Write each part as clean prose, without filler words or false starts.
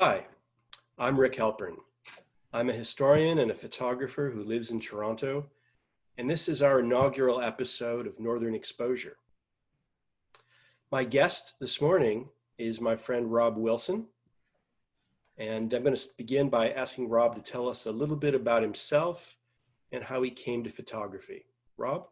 Hi, I'm Rick Halpern. I'm a historian and a photographer who lives in Toronto, and this is our inaugural episode of Northern Exposure. My guest this morning is my friend Rob Wilson, and I'm going to begin by asking Rob to tell us a little bit about himself and how he came to photography. Rob?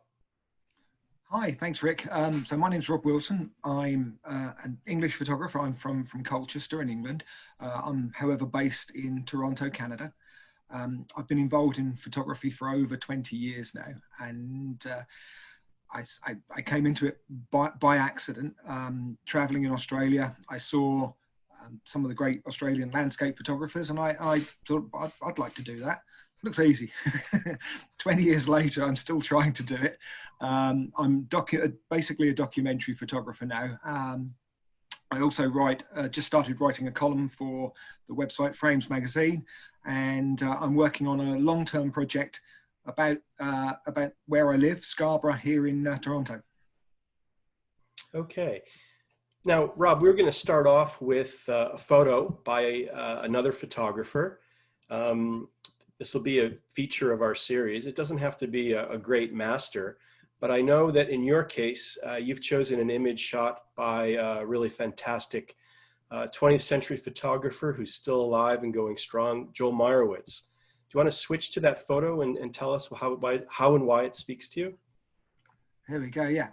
Hi, thanks, Rick. So my name's Rob Wilson. I'm an English photographer. I'm from Colchester in England. I'm, however, based in Toronto, Canada. I've been involved in photography for over 20 years now, and I came into it by accident. Traveling in Australia, I saw some of the great Australian landscape photographers, and I thought I'd like to do that. Looks easy. 20 years later, I'm still trying to do it. I'm basically a documentary photographer now. I also just started writing a column for the website Frames magazine, and I'm working on a long-term project about where I live, Scarborough, here in Toronto. Okay. Now, Rob, we're going to start off with a photo by another photographer. This will be a feature of our series. It doesn't have to be a great master, but I know that in your case, you've chosen an image shot by a really fantastic 20th century photographer who's still alive and going strong, Joel Meyerowitz. Do you want to switch to that photo and tell us how and why it speaks to you? Here we go, yeah.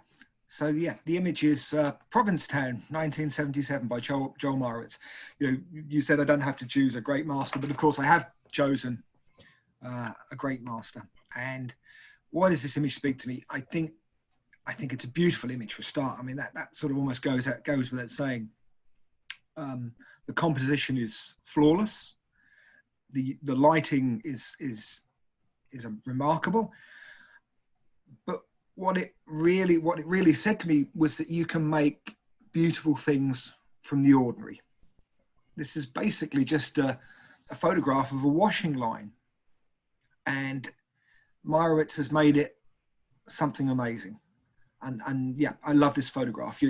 So yeah, the image is Provincetown, 1977 by Joel Meyerowitz. You said I don't have to choose a great master, but of course I have chosen a great master. And why does this image speak to me? I think it's a beautiful image for a start. I mean, that sort of almost goes without saying. The composition is flawless. The lighting is remarkable. But what it really said to me was that you can make beautiful things from the ordinary. This is basically just a photograph of a washing line. And Meyerowitz has made it something amazing. And yeah, I love this photograph.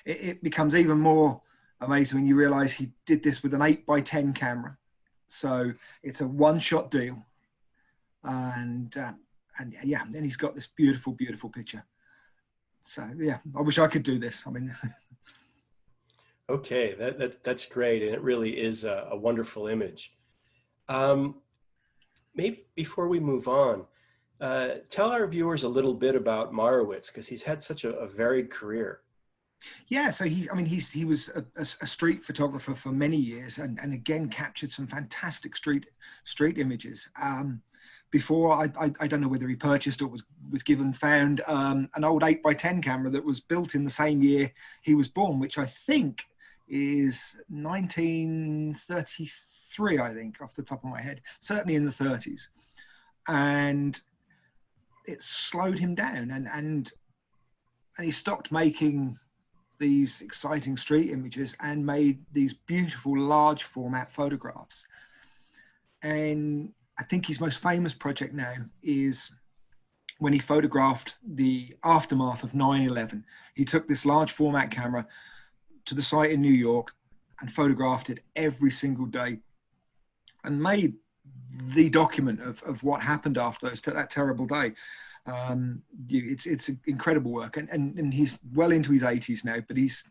It becomes even more amazing when you realize he did this with an 8x10 camera. So it's a one-shot deal. And yeah, then he's got this beautiful, beautiful picture. So yeah, I wish I could do this. I mean, okay, that's great, and it really is a wonderful image. Maybe before we move on, tell our viewers a little bit about Meyerowitz, because he's had such a varied career. Yeah, so he was a street photographer for many years, and again captured some fantastic street images. Before I don't know whether he purchased or was found an old 8x10 camera that was built in the same year he was born, which I think is 1933, I think, off the top of my head, certainly in the 30s. And it slowed him down, and he stopped making these exciting street images and made these beautiful large format photographs. And I think his most famous project now is when he photographed the aftermath of 9/11. He took this large format camera to the site in New York and photographed it every single day and made the document of what happened after that terrible day. It's incredible work, and he's well into his 80s now, but he's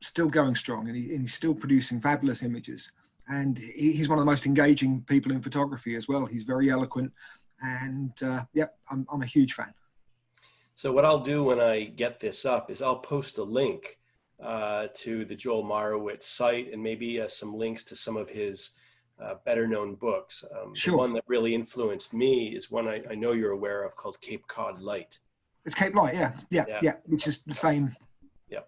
still going strong, and he's still producing fabulous images. And he's one of the most engaging people in photography as well. He's very eloquent, and yeah, I'm a huge fan. So what I'll do when I get this up is I'll post a link to the Joel Meyerowitz site, and maybe some links to some of his better known books. Sure. The one that really influenced me is one I know you're aware of, called Cape Cod Light. It's Cape Light, yeah, which is the same. Yeah.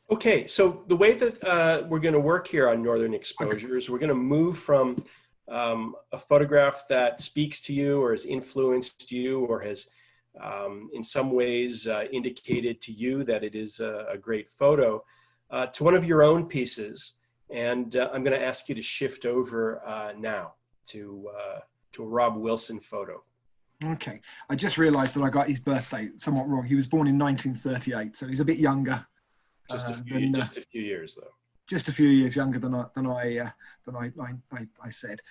Okay, so the way that we're going to work here on Northern Exposure is we're going to move from a photograph that speaks to you or has influenced you or has in some ways indicated to you that it is a great photo to one of your own pieces. And I'm going to ask you to shift over now to a Rob Wilson photo. Okay, I just realized that I got his birthday somewhat wrong. He was born in 1938, so he's a bit younger. Just a few years, though. just a few years younger than I said.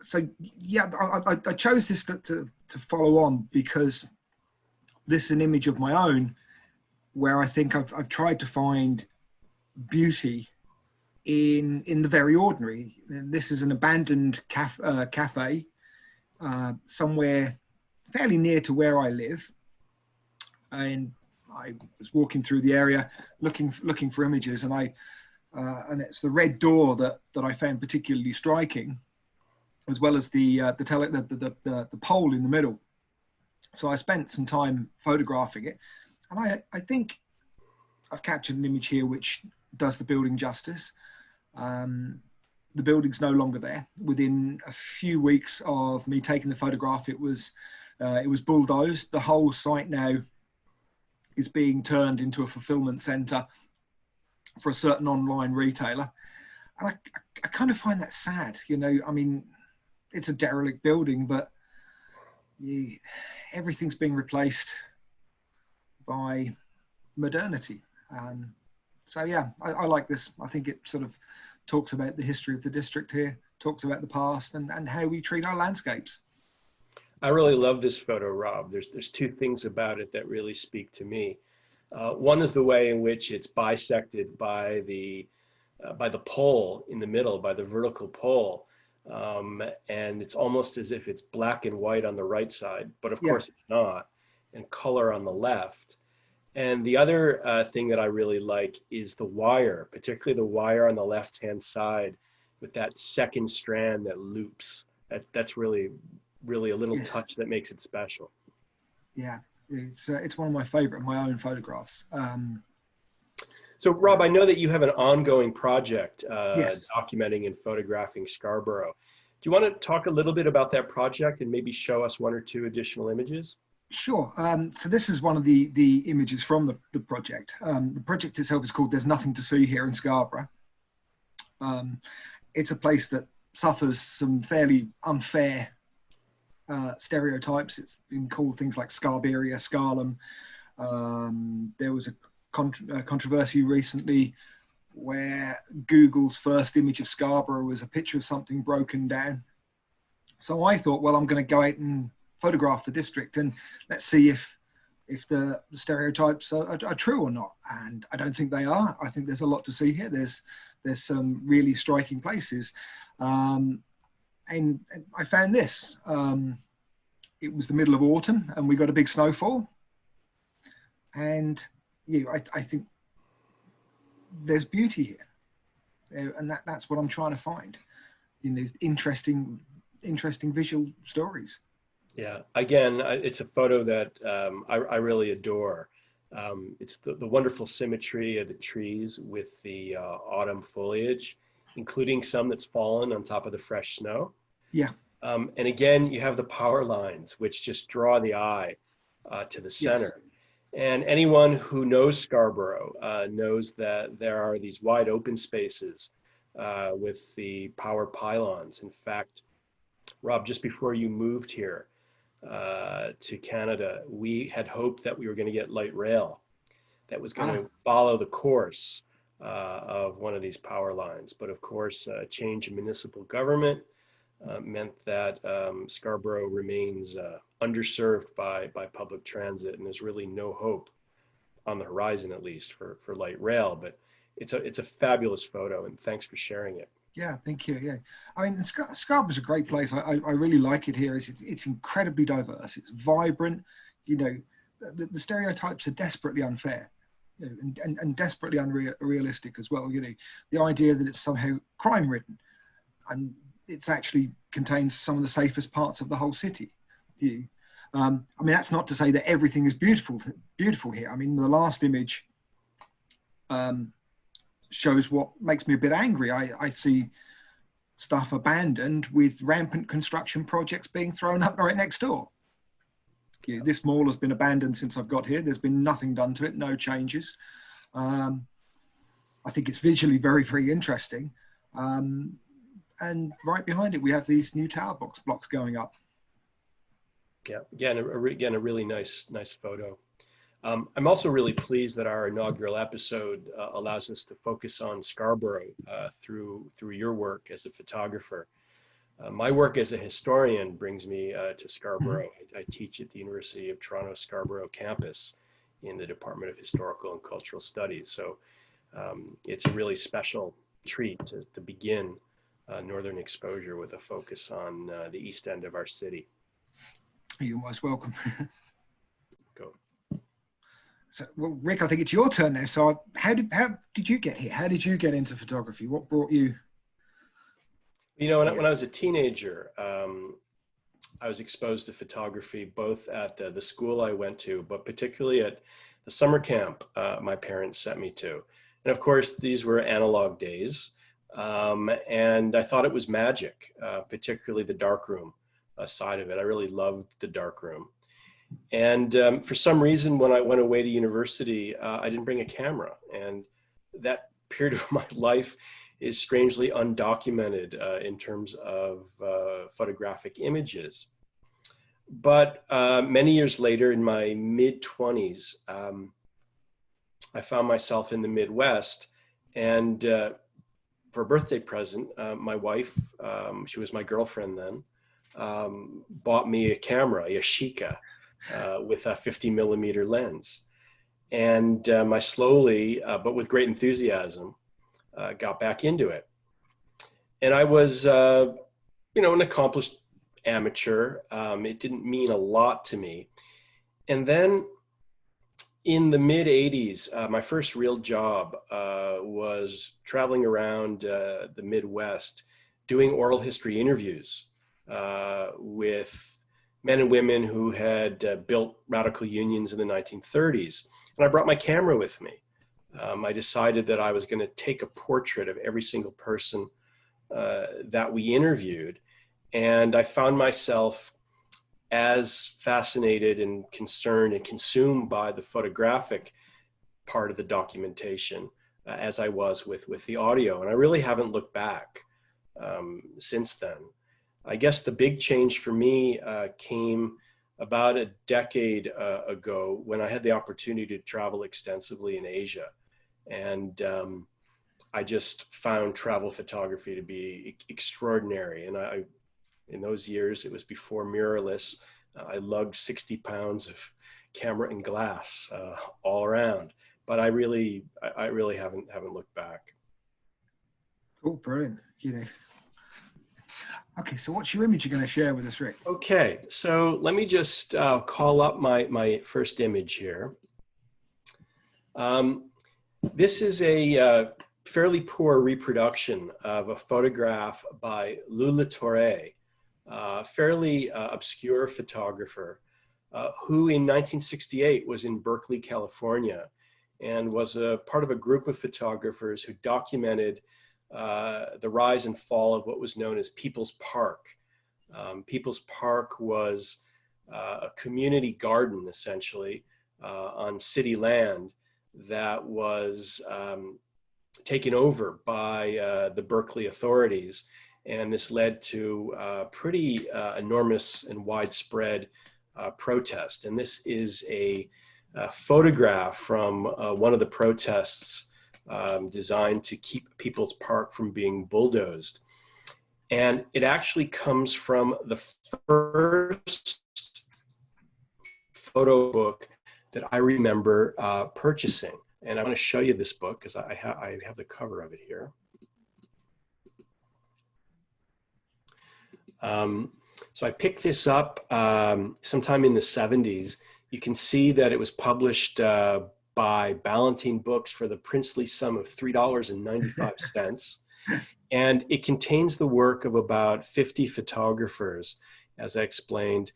So yeah, I chose this to follow on because this is an image of my own where I think I've tried to find beauty in the very ordinary. And this is an abandoned cafe somewhere fairly near to where I live, and I was walking through the area looking for images, and it's the red door that I found particularly striking, as well as the pole in the middle. So I spent some time photographing it, and I think I've captured an image here which does the building justice. The building's no longer there. Within a few weeks of me taking the photograph, it was bulldozed. The whole site now is being turned into a fulfillment center for a certain online retailer. And I kind of find that sad, you know. I mean, it's a derelict building, but everything's being replaced by modernity. So yeah, I like this. I think it sort of talks about the history of the district here, talks about the past, and how we treat our landscapes. I really love this photo, Rob. There's two things about it that really speak to me. One is the way in which it's bisected by the pole in the middle, by the vertical pole. And it's almost as if it's black and white on the right side, but of course it's not, and color on the left. And the other thing that I really like is the wire, particularly the wire on the left-hand side with that second strand that loops. That's really a little touch that makes it special. Yeah, it's one of my favorite of my own photographs. So Rob, I know that you have an ongoing project Yes. documenting and photographing Scarborough. Do you want to talk a little bit about that project and maybe show us one or two additional images? Sure. So this is one of the images from the project. The project itself is called "There's Nothing to See Here in Scarborough." It's a place that suffers some fairly unfair stereotypes. It's been called things like Scarberia, Scarlum. There was a controversy recently where Google's first image of Scarborough was a picture of something broken down. So I thought, well, I'm going to go out and photograph the district and let's see if the stereotypes are true or not. And I don't think they are. I think there's a lot to see here. There's some really striking places. And I found this. It was the middle of autumn and we got a big snowfall. And I think there's beauty here. And that's what I'm trying to find in these interesting visual stories. Yeah, again, it's a photo that I really adore. It's the wonderful symmetry of the trees with the autumn foliage, including some that's fallen on top of the fresh snow. Yeah. And again, you have the power lines, which just draw the eye to the center. Yes. And anyone who knows Scarborough knows that there are these wide open spaces with the power pylons. In fact, Rob, just before you moved here, to Canada, we had hoped that we were going to get light rail that was going to follow the course of one of these power lines. But of course, a change in municipal government meant that Scarborough remains underserved by public transit, and there's really no hope on the horizon, at least, for light rail. But it's a fabulous photo, and thanks for sharing it. Yeah, thank you. Yeah, I mean, Scarborough's a great place. I really like it here. It's incredibly diverse. It's vibrant. You know, the stereotypes are desperately unfair, you know, and desperately unrealistic as well. You know, the idea that it's somehow crime-ridden, and it's actually contains some of the safest parts of the whole city. I mean, that's not to say that everything is beautiful here. I mean, the last image shows what makes me a bit angry. I see stuff abandoned with rampant construction projects being thrown up right next door. This mall has been abandoned since I've got here. There's been nothing done to it, no changes. I think it's visually very, very interesting. And right behind it, we have these new tower blocks going up. Yeah, again, a really nice photo. I'm also really pleased that our inaugural episode allows us to focus on Scarborough through your work as a photographer. My work as a historian brings me to Mhm. Scarborough. I teach at the University of Toronto Scarborough campus in the Department of Historical and Cultural Studies. So it's a really special treat to begin Northern Exposure with a focus on the east end of our city. You're most welcome. Go. So, well, Rick, I think it's your turn now. So, how did you get here? How did you get into photography? What brought you You know, here? when I was a teenager, I was exposed to photography both at the school I went to, but particularly at the summer camp my parents sent me to. And of course, these were analog days. And I thought it was magic, particularly the darkroom side of it. I really loved the darkroom. And for some reason, when I went away to university, I didn't bring a camera. And that period of my life is strangely undocumented in terms of photographic images. But many years later, in my mid 20s, I found myself in the Midwest. And for a birthday present, my wife, she was my girlfriend then, bought me a camera, a Yashica, with a 50 millimeter lens. And I slowly, but with great enthusiasm, got back into it. And I was, an accomplished amateur. It didn't mean a lot to me. And then in the mid 80s, my first real job was traveling around the Midwest doing oral history interviews with men and women who had built radical unions in the 1930s. And I brought my camera with me. I decided that I was going to take a portrait of every single person that we interviewed. And I found myself as fascinated and concerned and consumed by the photographic part of the documentation as I was with the audio. And I really haven't looked back since then. I guess the big change for me came about a decade ago when I had the opportunity to travel extensively in Asia. And I just found travel photography to be extraordinary. And in those years, it was before mirrorless. I lugged 60 pounds of camera and glass all around, but I really haven't looked back. Cool, brilliant. Okay, so what's your image you're going to share with us, Rick? Okay, so let me just call up my first image here. This is a fairly poor reproduction of a photograph by Lula Torre, fairly obscure photographer who in 1968 was in Berkeley, California, and was a part of a group of photographers who documented the rise and fall of what was known as People's Park. People's Park was a community garden, essentially, on city land that was taken over by the Berkeley authorities. And this led to pretty enormous and widespread protest. And this is a photograph from one of the protests designed to keep People's Park from being bulldozed. And it actually comes from the first photo book that I remember purchasing. And I want to show you this book because I have the cover of it here. So I picked this up sometime in the 70s. You can see that it was published by Ballantine Books for the princely sum of $3.95. And it contains the work of about 50 photographers. As I explained,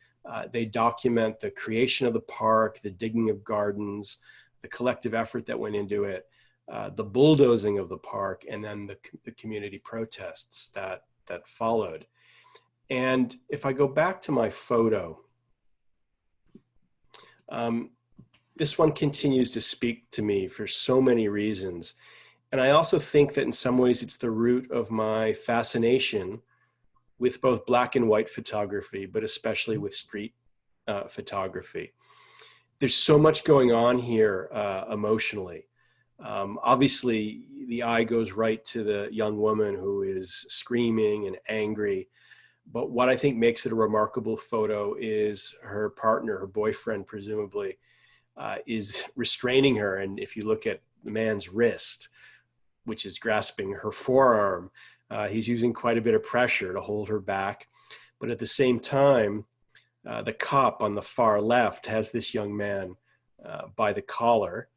they document the creation of the park, the digging of gardens, the collective effort that went into it, the bulldozing of the park, and then the community protests that followed. And if I go back to my photo, this one continues to speak to me for so many reasons. And I also think that in some ways it's the root of my fascination with both black and white photography, but especially with street photography. there's so much going on here emotionally. Obviously, the eye goes right to the young woman who is screaming and angry. But what I think makes it a remarkable photo is her partner, her boyfriend, presumably, is restraining her. And if you look at the man's wrist, which is grasping her forearm, he's using quite a bit of pressure to hold her back. But at the same time, the cop on the far left has this young man by the collar,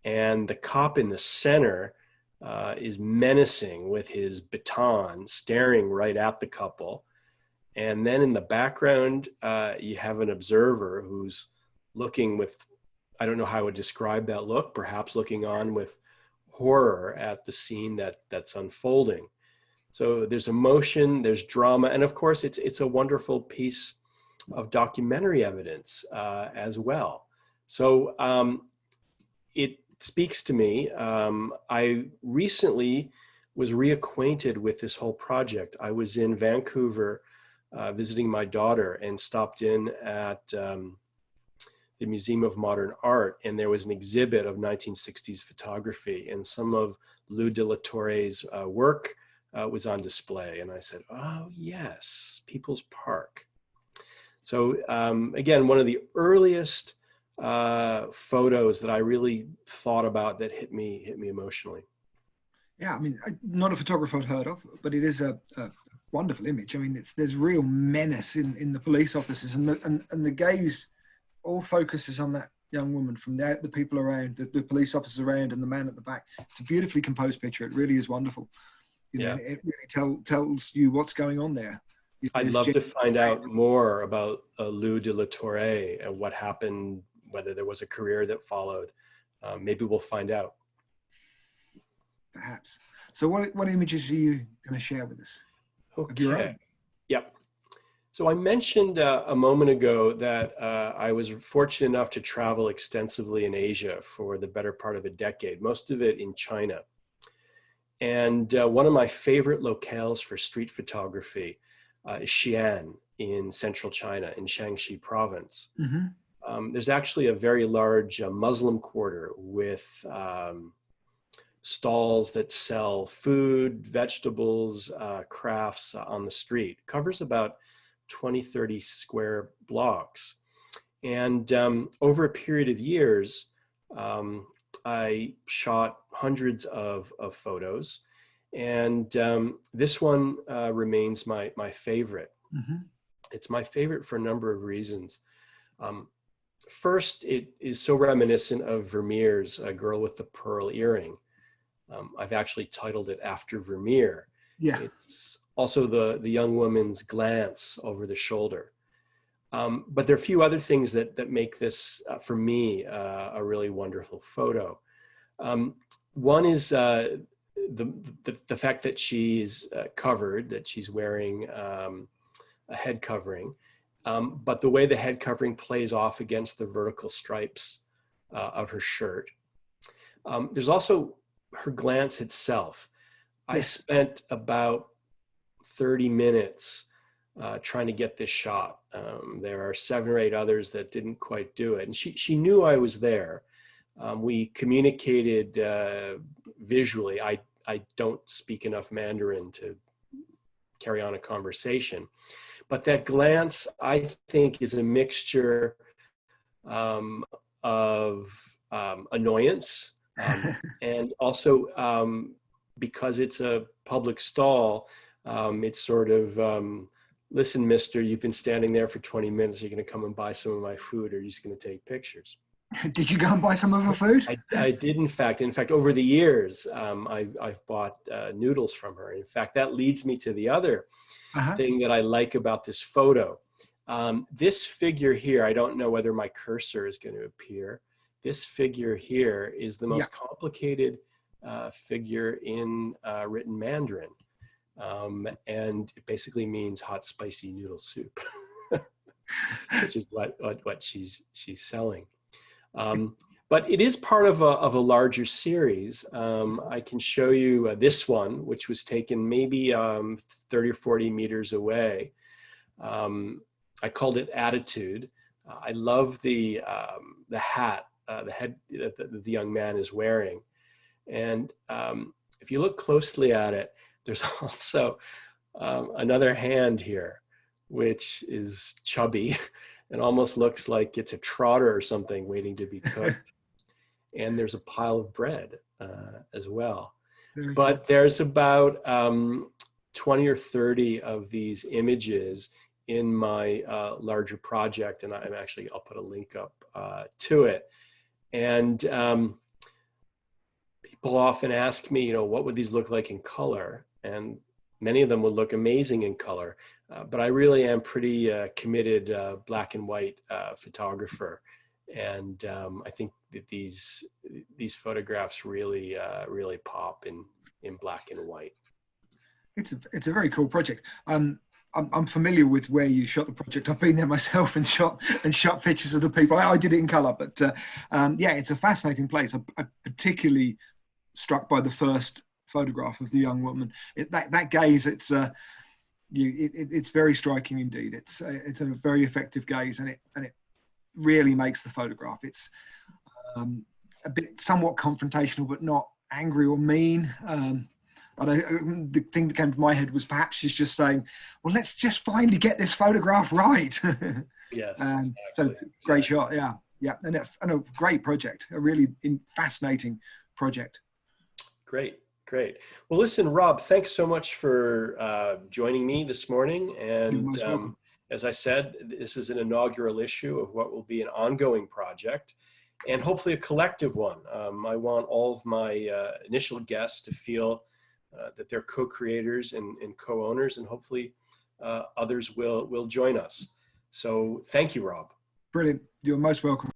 and the cop in the center is menacing with his baton, staring right at the couple. And then in the background, you have an observer who's looking with, I don't know how I would describe that look, perhaps looking on with horror at the scene that's unfolding. So there's emotion, there's drama, and of course it's a wonderful piece of documentary evidence as well. So it speaks to me. I recently was reacquainted with this whole project. I was in Vancouver visiting my daughter and stopped in at the Museum of Modern Art, and there was an exhibit of 1960s photography, and some of Lou de la Torre's work was on display. And I said, oh yes, People's Park. So again, one of the earliest photos that I really thought about that hit me emotionally. Yeah, I mean, not a photographer I'd heard of, but it is a wonderful image. I mean, there's real menace in the police officers, and the gaze all focuses on that young woman, from the people around, the police officers around, and the man at the back. It's a beautifully composed picture. It really is wonderful. You know, it really tells you what's going on there. I'd love to find out more about Lou de la Torre and what happened, whether there was a career that followed. Maybe we'll find out. Perhaps. So what images are you going to share with us? Okay. Yep. So I mentioned a moment ago that I was fortunate enough to travel extensively in Asia for the better part of a decade, most of it in China. And one of my favorite locales for street photography is Xi'an in central China, in Shaanxi province. Mm-hmm. There's actually a very large Muslim quarter with stalls that sell food, vegetables, crafts on the street. It covers about 20, 30 square blocks. And over a period of years, I shot hundreds of photos. And this one remains my favorite. Mm-hmm. It's my favorite for a number of reasons. First, it is so reminiscent of Vermeer's Girl with the Pearl Earring. I've actually titled it after Vermeer. Yeah. It's also the young woman's glance over the shoulder. But there are a few other things that make this, for me, a really wonderful photo. One is the fact that she's covered, that she's wearing a head covering, but the way the head covering plays off against the vertical stripes of her shirt. There's also her glance itself. I spent about 30 minutes trying to get this shot. There are 7 or 8 others that didn't quite do it. And she knew I was there. We communicated visually. I don't speak enough Mandarin to carry on a conversation. But that glance, I think, is a mixture of annoyance and also because it's a public stall, it's sort of, listen, mister, you've been standing there for 20 minutes. You're going to come and buy some of my food, or you're just going to take pictures. Did you go and buy some of her food? I did, in fact. In fact, over the years, I've bought noodles from her. In fact, that leads me to the other thing that I like about this photo. This figure here, I don't know whether my cursor is going to appear. This figure here is the most complicated figure in written Mandarin. And it basically means hot, spicy noodle soup, which is what she's selling. But it is part of a larger series. I can show you this one, which was taken maybe 30 or 40 meters away. I called it Attitude. I love the hat, the head that the young man is wearing. And if you look closely at it, there's also another hand here, which is chubby and almost looks like it's a trotter or something waiting to be cooked. And there's a pile of bread as well. Very cool. But there's about 20 or 30 of these images in my larger project, and I'll put a link up to it. And people often ask me, what would these look like in color? And many of them would look amazing in color, but I really am pretty committed black and white photographer. And I think that these photographs really pop in black and white. It's a very cool project. I'm familiar with where you shot the project. I've been there myself and shot pictures of the people. I did it in color, but yeah, it's a fascinating place. I'm particularly struck by the first photograph of the young woman. That gaze, it's very striking indeed. It's a very effective gaze, and it really makes the photograph. It's a bit somewhat confrontational, but not angry or mean. The thing that came to my head was perhaps she's just saying, well, let's just finally get this photograph right. Yes. So great shot. Yeah. And a great project, a really fascinating project. Great. Well, listen, Rob, thanks so much for joining me this morning. You're most And welcome. as I said, this is an inaugural issue of what will be an ongoing project, and hopefully a collective one. I want all of my initial guests to feel that they're co-creators and co-owners, and hopefully others will join us. So thank you, Rob. Brilliant. You're most welcome.